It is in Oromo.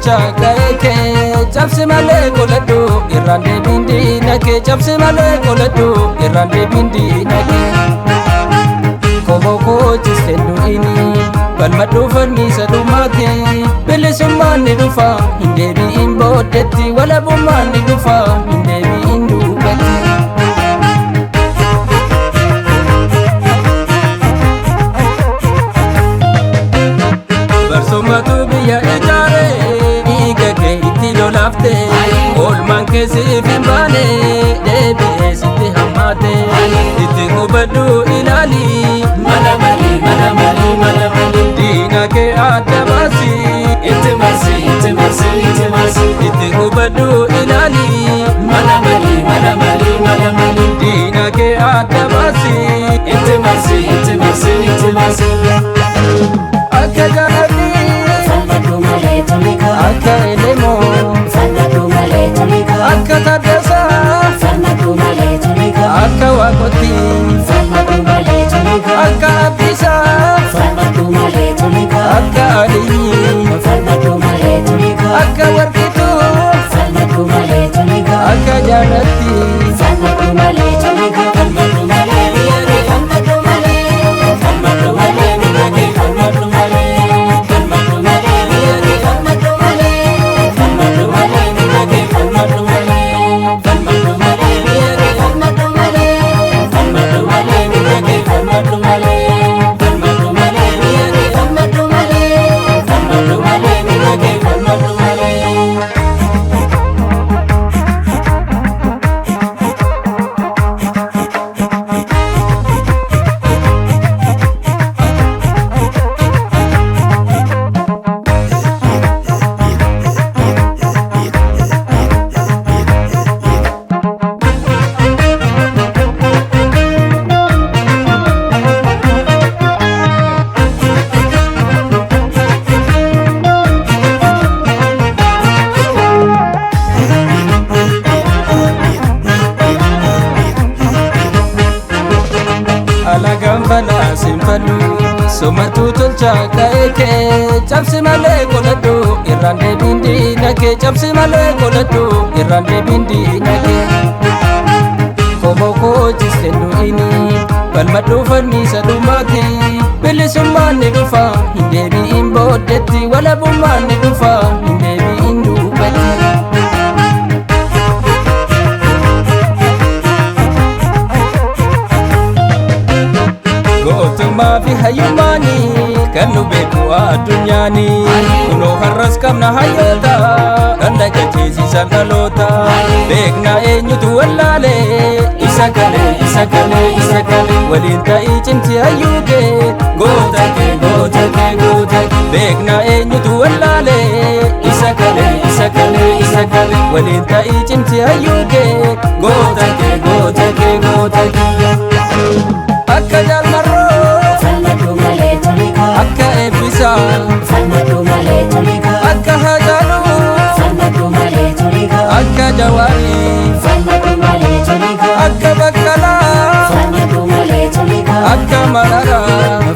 tolcha kaeke cabsi male koladhu irrande bindi nake cabsi male koladhu irrande bindi nake koboko chistendu ini balmadhu fanni sadumate bilisumman ni dufa indebi imbodetti wala bumman ni dufa indebi indubatti barsumatu biya ijare igage itti lolafte olman kesif imbane debi sitti hammate itti hubadhu ilali malamali malamali malamali dina ke adabasi itti marsi itti marsi itti marsi itti hubadhu ilali malamali malamali malamali dina ke adabasi itti marsi itti marsi itti marsi akka jaalali falmadhu malee tolika akka elemo falmadhu malee tolika akka taddasa falmadhu malee tolika akka waaqotti falmadhu malee tolika akka abdisa falmadhu malee tolika akka aliyyi falmadhu malee tolika akka warqitu falmadhu malee tolika akka jaalatti falmadhu malee tolika falmadhu malee biyya falmadhu malee falmadhu malee biyya falmadhu malee falmadhu malee biyya falmadhu malee falmadhu malee biyya falmadhu malee falmadhu malee biyya falmadhu malee falmadhu malee biyya falmadhu malee falmadhu malee biyya falmadhu malee falmadhu malee biyya falmadhu malee alagambala simfallu somatu tolcha kaeke cabsi male koladhu irrande bindi nake cabsi male koladhu irrande bindi nake koboko chistendu ini balmadhu fanni sadumate bilisumman ni dufa indebi imbodetti wala bumman ni dufa indebi indubatti gootummaa fi hayyummaani kan nu beeku addunyaani kunoo har'as qabna hayyoota kan dhagacheessisan dhaloota beekna eenyutu wallaale isa galee isa galee isa galee waliin ta'ii cimsi hayyuuke goota kee goota kee goota kee beekna eenyutu wallaale isa galee isa galee isa galee waliin ta'ii cimsi hayyuuke goota kee goota kee goota kee akka jaalmarroo falmadhu malee tolika akka eebbisa falmadhu malee tolika akka hajaaluu falmadhu malee tolika akka jawaarii falmadhu malee tolika akka baqqalaa falmadhu malee tolika akka mararaa